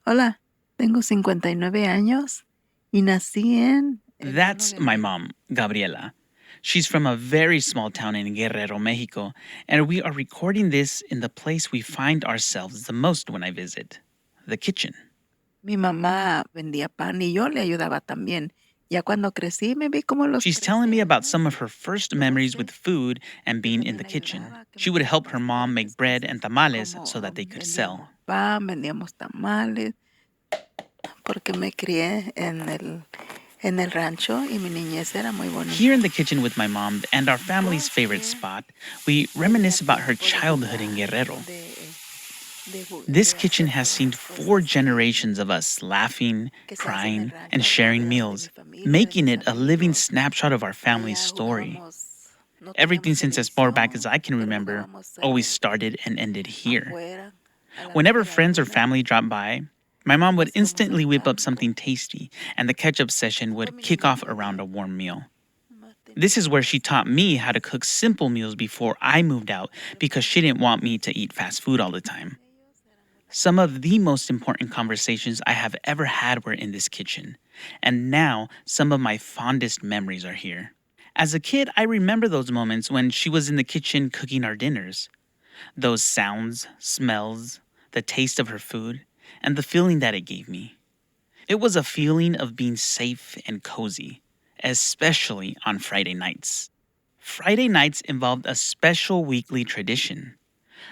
Hola, tengo 59 años y nací en el llano That's de my México. mom, Gabriela. She's from a very small town in Guerrero, Mexico, and we are recording this in the place we find ourselves the most when I visit, the kitchen. Mi mamá vendía pan y yo le ayudaba también. Ya cuando crecí me vi como los She's 13 telling me about años, some of her first memories with 12, food and que being in the también kitchen. ayudaba, que She me would enseñó help her mom bastantes make bread and cosas, tamales so como that they could vendíamos sell. pan, vendíamos tamales, porque me crié en el rancho y mi niñez era muy bonita. Here in the kitchen with my mom and our family's favorite spot, we reminisce about her childhood in Guerrero. This kitchen has seen 4 generations of us laughing, crying, and sharing meals, making it a living snapshot of our family's story. Everything since as far back as I can remember always started and ended here. Whenever friends or family dropped by, my mom would instantly whip up something tasty, and the ketchup session would kick off around a warm meal. This is where she taught me how to cook simple meals before I moved out because she didn't want me to eat fast food all the time. Some of the most important conversations I have ever had were in this kitchen, and now some of my fondest memories are here. As a kid, I remember those moments when she was in the kitchen cooking our dinners. Those sounds, smells, the taste of her food, and the feeling that it gave me. It was a feeling of being safe and cozy, especially on Friday nights. Friday nights involved a special weekly tradition,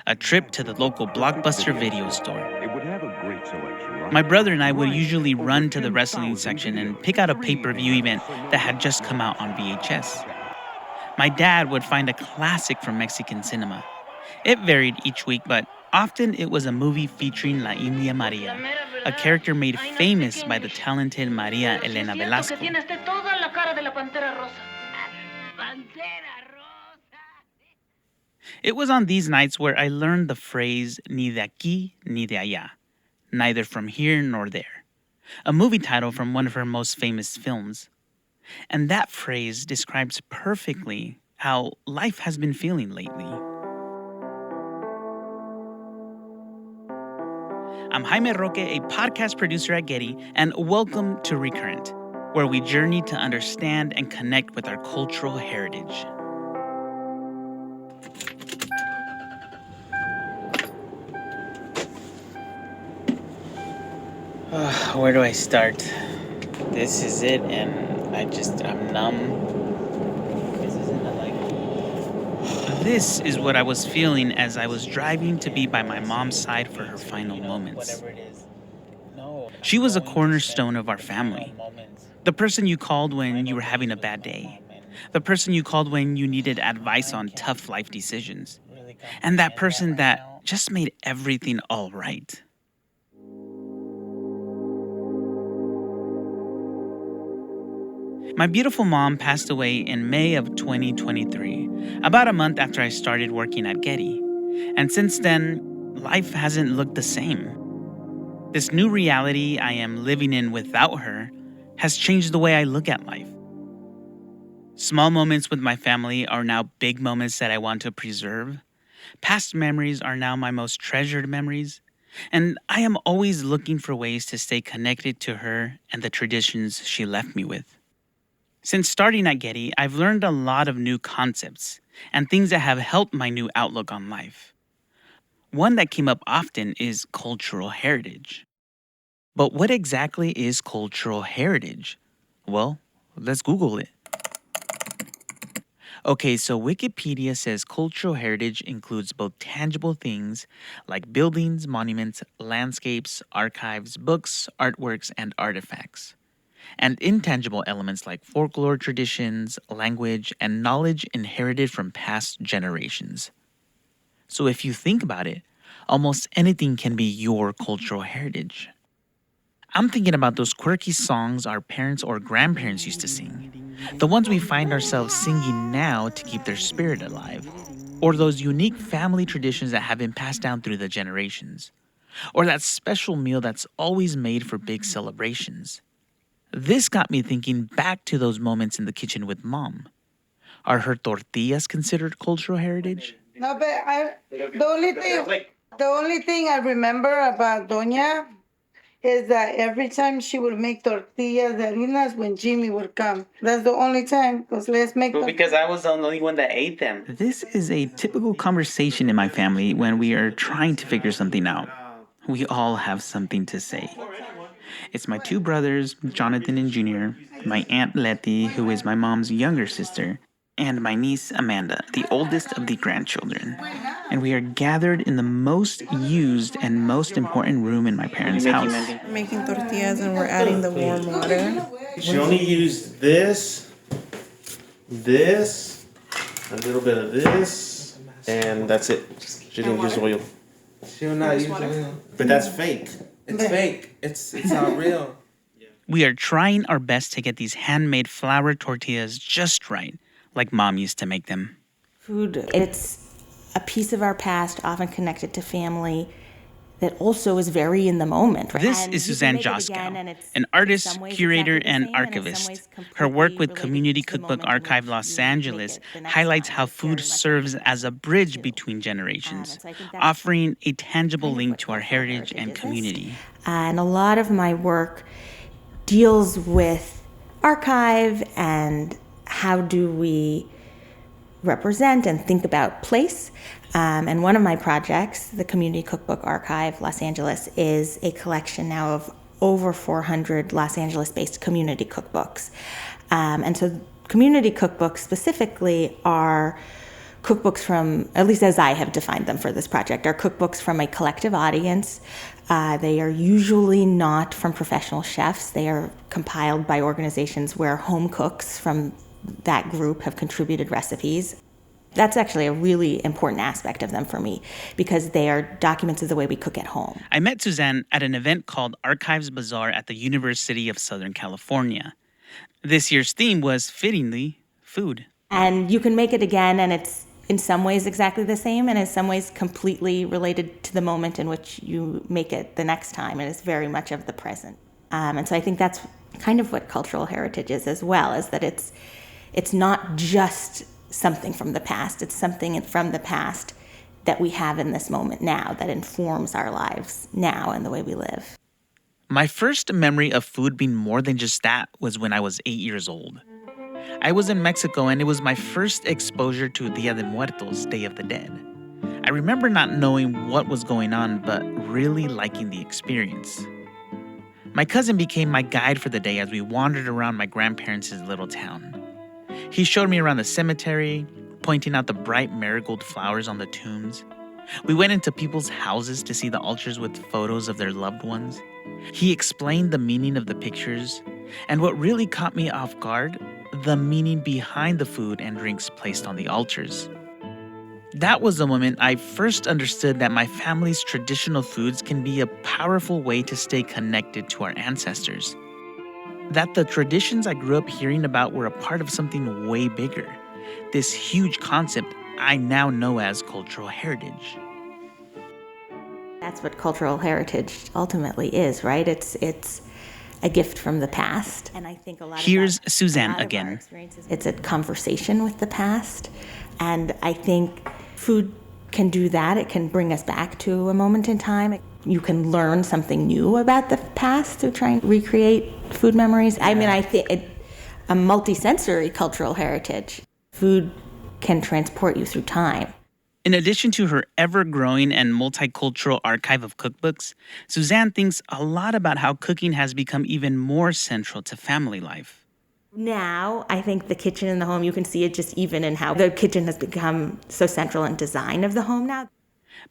a trip to the local Blockbuster video store. It would have a great selection, right? My brother and I would Right. usually Over run to the wrestling 10,000 section and videos, pick out a 3 pay-per-view event that had just come out on VHS. My dad would find a classic from Mexican cinema. It varied each week, but often it was a movie featuring La India Maria, a character made famous by the talented Maria Elena Velasco. It was on these nights where I learned the phrase ni de aquí ni de allá, neither from here nor there, a movie title from one of her most famous films. And that phrase describes perfectly how life has been feeling lately. I'm Jaime Roque, a podcast producer at Getty, and welcome to ReCurrent, where we journey to understand and connect with our cultural heritage. Where do I start? This is it, and I'm numb. This is what I was feeling as I was driving to be by my mom's side for her final moments. She was a cornerstone of our family. The person you called when you were having a bad day. The person you called when you needed advice on tough life decisions. And that person that just made everything all right. My beautiful mom passed away in May of 2023, about a month after I started working at Getty. And since then, life hasn't looked the same. This new reality I am living in without her has changed the way I look at life. Small moments with my family are now big moments that I want to preserve. Past memories are now my most treasured memories. And I am always looking for ways to stay connected to her and the traditions she left me with. Since starting at Getty, I've learned a lot of new concepts and things that have helped my new outlook on life. One that came up often is cultural heritage. But what exactly is cultural heritage? Well, let's Google it. Okay, so Wikipedia says cultural heritage includes both tangible things like buildings, monuments, landscapes, archives, books, artworks, and artifacts, and intangible elements like folklore traditions, language, and knowledge inherited from past generations. So if you think about it, almost anything can be your cultural heritage. I'm thinking about those quirky songs our parents or grandparents used to sing, the ones we find ourselves singing now to keep their spirit alive, or those unique family traditions that have been passed down through the generations, or that special meal that's always made for big celebrations. This got me thinking back to those moments in the kitchen with mom. Are her tortillas considered cultural heritage? No, but the only thing I remember about Doña is that every time she would make tortillas de harinas when Jimmy would come. That's the only time, because let's make them. Because I was the only one that ate them. This is a typical conversation in my family when we are trying to figure something out. We all have something to say. It's my two brothers, Jonathan and Junior, my Aunt Letty, who is my mom's younger sister, and my niece Amanda, the oldest of the grandchildren. And we are gathered in the most used and most important room in my parents' house. We're making tortillas and we're adding the warm water. She only used this, a little bit of this, and that's it. She didn't use oil. She will not use oil. But that's fake. It's fake. It's not real. We are trying our best to get these handmade flour tortillas just right, like Mom used to make them. Food, it's a piece of our past, often connected to family, that also is very in the moment. Right? This is Suzanne Joskow, an artist, curator, and archivist. Her work with Community Cookbook Archive Los Angeles highlights how food serves as a bridge between generations, offering a tangible link to our heritage and community. And a lot of my work deals with archive and how do we represent and think about place. And one of my projects, the Community Cookbook Archive Los Angeles, is a collection now of over 400 Los Angeles-based community cookbooks. And so community cookbooks specifically are cookbooks from, at least as I have defined them for this project, are cookbooks from a collective audience. They are usually not from professional chefs. They are compiled by organizations where home cooks from that group have contributed recipes. That's actually a really important aspect of them for me because they are documents of the way we cook at home. I met Suzanne at an event called Archives Bazaar at the University of Southern California. This year's theme was, fittingly, food. And you can make it again, and it's in some ways exactly the same, and in some ways completely related to the moment in which you make it the next time, and it's very much of the present. And so I think that's kind of what cultural heritage is as well, is that it's not just something from the past. It's something from the past that we have in this moment now that informs our lives now and the way we live. My first memory of food being more than just that was when I was 8 years old. I was in Mexico and it was my first exposure to Dia de Muertos, Day of the Dead. I remember not knowing what was going on, but really liking the experience. My cousin became my guide for the day as we wandered around my grandparents' little town. He showed me around the cemetery, pointing out the bright marigold flowers on the tombs. We went into people's houses to see the altars with photos of their loved ones. He explained the meaning of the pictures, and what really caught me off guard, the meaning behind the food and drinks placed on the altars. That was the moment I first understood that my family's traditional foods can be a powerful way to stay connected to our ancestors. That the traditions I grew up hearing about were a part of something way bigger, this huge concept I now know as cultural heritage. That's what cultural heritage ultimately is, right? It's a gift from the past. And I think Here's Suzanne again. It's a conversation with the past. And I think food can do that. It can bring us back to a moment in time. You can learn something new about the past through trying to recreate food memories. I mean, I think a multisensory cultural heritage. Food can transport you through time. In addition to her ever-growing and multicultural archive of cookbooks, Suzanne thinks a lot about how cooking has become even more central to family life. Now, I think the kitchen in the home, you can see it just even in how the kitchen has become so central in design of the home now.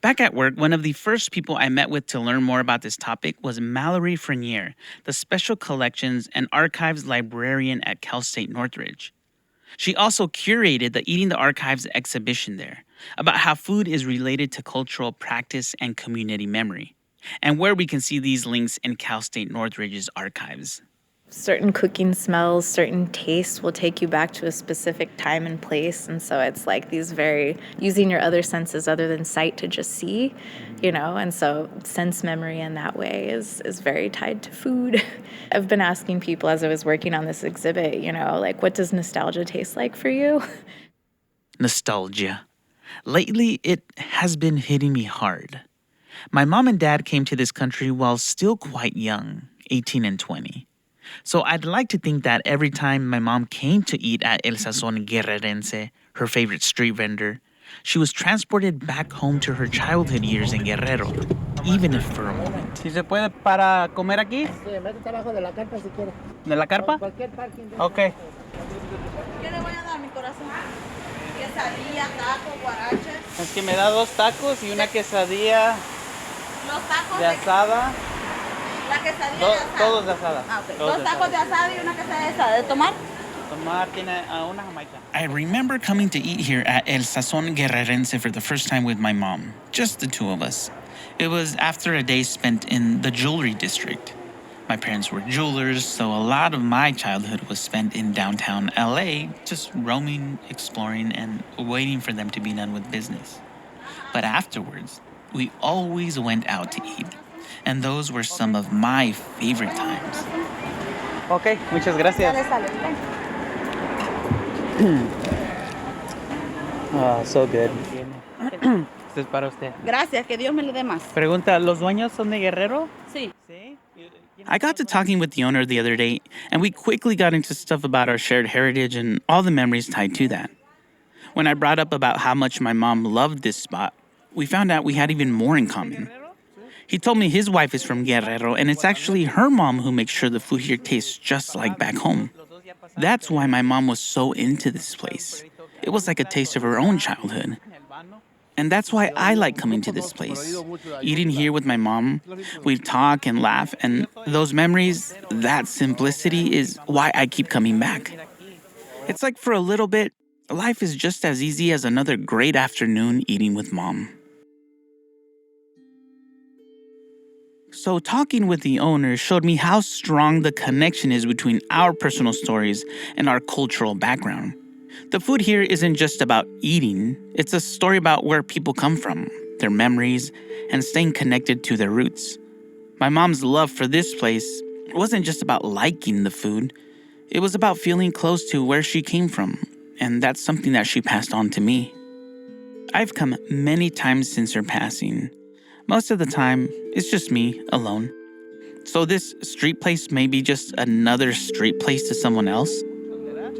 Back at work, one of the first people I met with to learn more about this topic was Mallory Frenier, the Special Collections and Archives Librarian at Cal State Northridge. She also curated the Eating the Archives exhibition there, about how food is related to cultural practice and community memory, and where we can see these links in Cal State Northridge's archives. Certain cooking smells, certain tastes will take you back to a specific time and place. And so it's like these very, using your other senses other than sight to just see, and so sense memory in that way is very tied to food. I've been asking people as I was working on this exhibit, like, what does nostalgia taste like for you? Nostalgia. Lately, it has been hitting me hard. My mom and dad came to this country while still quite young, 18 and 20. So I'd like to think that every time my mom came to eat at El Sazón Guerrerense, her favorite street vendor, she was transported back home to her childhood years in Guerrero, even if for a moment. ¿Si se puede para comer aquí? Sí, métete abajo de la carpa si quiere. ¿De la carpa? Cualquier parking. Ok. ¿Qué le voy a dar, mi corazón? Quesadilla, taco, guaraches. Es que me da 2 tacos y una quesadilla Los tacos de asada. La quesadilla de asada. Todos de asada. Ah, okay. Todos 2 tacos de asada y una quesadilla de asada. ¿De tomar? Tomar tiene una jamaica. I remember coming to eat here at El Sazón Guerrerense for the first time with my mom, just the two of us. It was after a day spent in the jewelry district. My parents were jewelers, so a lot of my childhood was spent in downtown LA, just roaming, exploring, and waiting for them to be done with business. But afterwards, we always went out to eat, and those were some of my favorite times. Ok, muchas gracias. Oh, so good. Esto es para usted. Gracias, que Dios me le dé más. Pregunta, ¿los dueños son de Guerrero? Sí. Sí. I got to talking with the owner the other day, and we quickly got into stuff about our shared heritage and all the memories tied to that. When I brought up about how much my mom loved this spot, we found out we had even more in common. He told me his wife is from Guerrero, and it's actually her mom who makes sure the food here tastes just like back home. That's why my mom was so into this place. It was like a taste of her own childhood. And that's why I like coming to this place. Eating here with my mom, we talk and laugh, and those memories, that simplicity is why I keep coming back. It's like for a little bit, life is just as easy as another great afternoon eating with mom. So talking with the owner showed me how strong the connection is between our personal stories and our cultural background. The food here isn't just about eating, it's a story about where people come from, their memories, and staying connected to their roots. My mom's love for this place wasn't just about liking the food, it was about feeling close to where she came from, and that's something that she passed on to me. I've come many times since her passing. Most of the time, it's just me, alone. So this street place may be just another street place to someone else,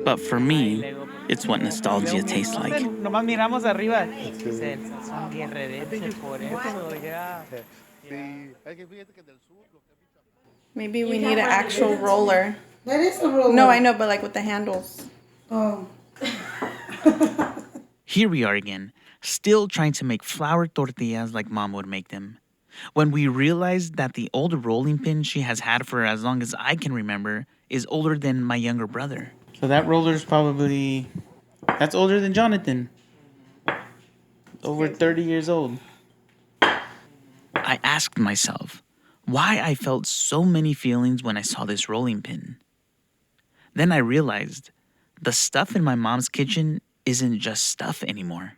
but for me, it's what nostalgia tastes like. Nomás miramos arriba. Dice, son guerrerenses por eso, ya. Maybe we need an actual roller. That is a roller. No, I know, but like with the handles. Oh. Here we are again, still trying to make flour tortillas like mom would make them. When we realized that the old rolling pin she has had for as long as I can remember is older than my younger brother. So that roller's probably, that's older than Jonathan. Over 30 years old. I asked myself why I felt so many feelings when I saw this rolling pin. Then I realized the stuff in my mom's kitchen isn't just stuff anymore.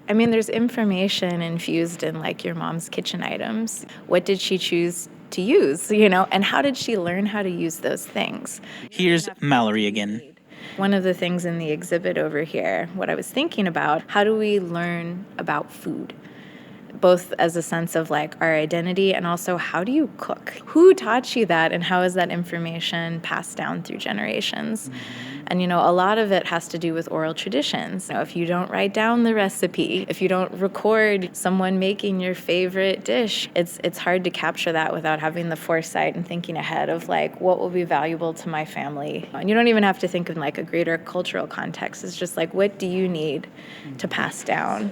I mean, there's information infused in like your mom's kitchen items. What did she choose to use, and how did she learn how to use those things? Here's Mallory again. One of the things in the exhibit over here, what I was thinking about, how do we learn about food? Both as a sense of like our identity and also how do you cook? Who taught you that and how is that information passed down through generations? And, a lot of it has to do with oral traditions. If you don't write down the recipe, if you don't record someone making your favorite dish, it's hard to capture that without having the foresight and thinking ahead of like what will be valuable to my family. And you don't even have to think in like a greater cultural context. It's just like, what do you need to pass down?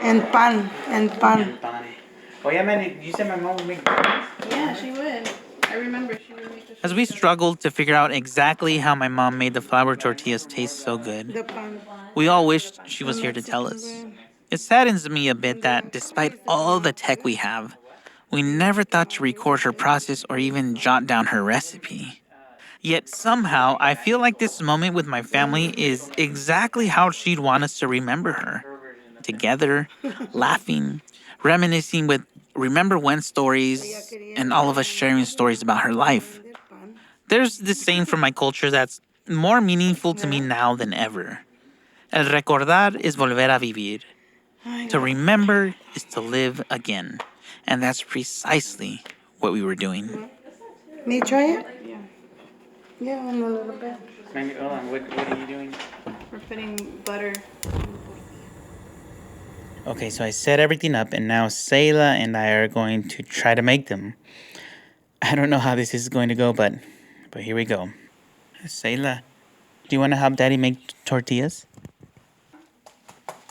And pan. Oh yeah, man, you said my mom would make donuts? Yeah, she would. I remember she would make the As we struggled to figure out exactly how my mom made the flour tortillas taste so good, The pan. we all wished she was here to tell us. It saddens me a bit that despite all the tech we have, we never thought to record her process or even jot down her recipe. Yet somehow, I feel like this moment with my family is exactly how she'd want us to remember her. Together, laughing, reminiscing with remember when stories, and all of us sharing stories about her life. There's this saying from my culture that's more meaningful to me now than ever. El recordar es volver a vivir. To remember is to live again. And that's precisely what we were doing. Me try it? Yeah, and a little bit. Hold on, what are you doing? We're putting butter. Okay, so I set everything up, and now Sayla and I are going to try to make them. I don't know how this is going to go, but here we go. Sayla, do you want to help Daddy make tortillas?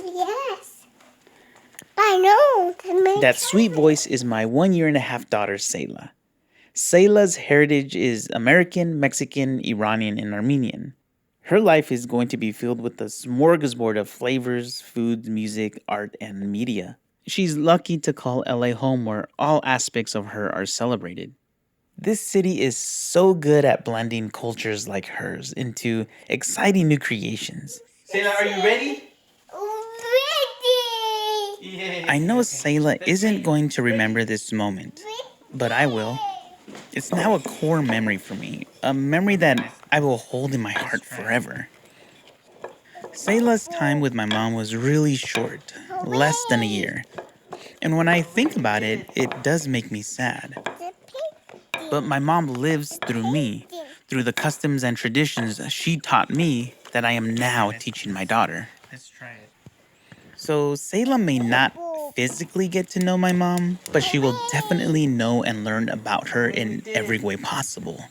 Yes. I know. That sweet voice is my 1.5-year daughter, Sayla. Sayla's heritage is American, Mexican, Iranian, and Armenian. Her life is going to be filled with a smorgasbord of flavors, food, music, art, and media. She's lucky to call LA home where all aspects of her are celebrated. This city is so good at blending cultures like hers into exciting new creations. Sayla, are you ready? Ready. I know Sayla isn't going to remember this moment, but I will. It's now a core memory for me, a memory that I will hold in my heart forever. Sayla's time with my mom was really short, less than a year. And when I think about it, it does make me sad. But my mom lives through me, through the customs and traditions she taught me that I am now teaching my daughter. Let's try it. So Sayla may not physically get to know my mom, but she will definitely know and learn about her in every way possible.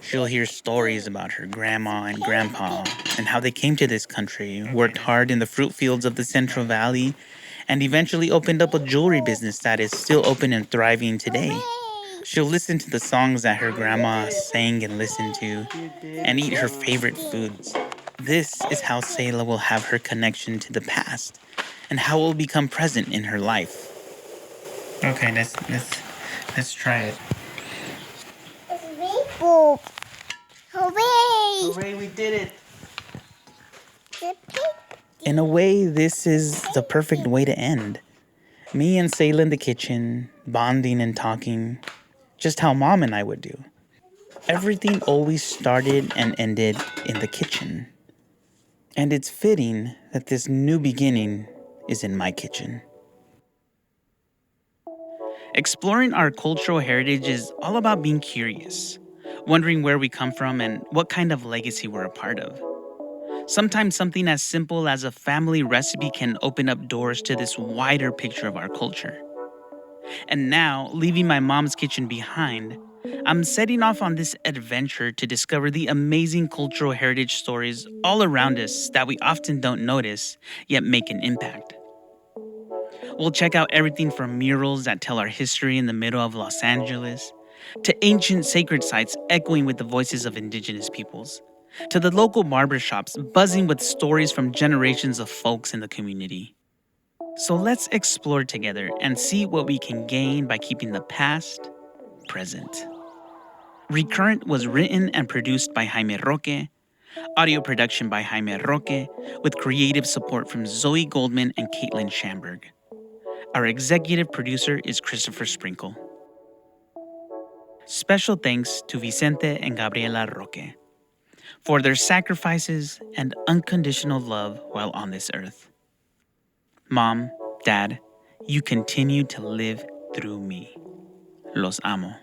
She'll hear stories about her grandma and grandpa and how they came to this country, worked hard in the fruit fields of the Central Valley, and eventually opened up a jewelry business that is still open and thriving today. She'll listen to the songs that her grandma sang and listened to, and eat her favorite foods. This is how Sayla will have her connection to the past, and how it will become present in her life. Okay, let's try it. Rainbow. Hooray! Hooray, we did it! In a way, this is the perfect way to end. Me and Sayla in the kitchen, bonding and talking, just how Mom and I would do. Everything always started and ended in the kitchen. And it's fitting that this new beginning is in my kitchen. Exploring our cultural heritage is all about being curious, wondering where we come from and what kind of legacy we're a part of. Sometimes something as simple as a family recipe can open up doors to this wider picture of our culture. And now, leaving my mom's kitchen behind, I'm setting off on this adventure to discover the amazing cultural heritage stories all around us that we often don't notice, yet make an impact. We'll check out everything from murals that tell our history in the middle of Los Angeles, to ancient sacred sites echoing with the voices of indigenous peoples, to the local barbershops buzzing with stories from generations of folks in the community. So let's explore together and see what we can gain by keeping the past present. ReCurrent was written and produced by Jaime Roque, audio production by Jaime Roque, with creative support from Zoe Goldman and Caitlin Schamberg. Our executive producer is Christopher Sprinkle. Special thanks to Vicente and Gabriela Roque for their sacrifices and unconditional love while on this earth. Mom, Dad, you continue to live through me. Los amo.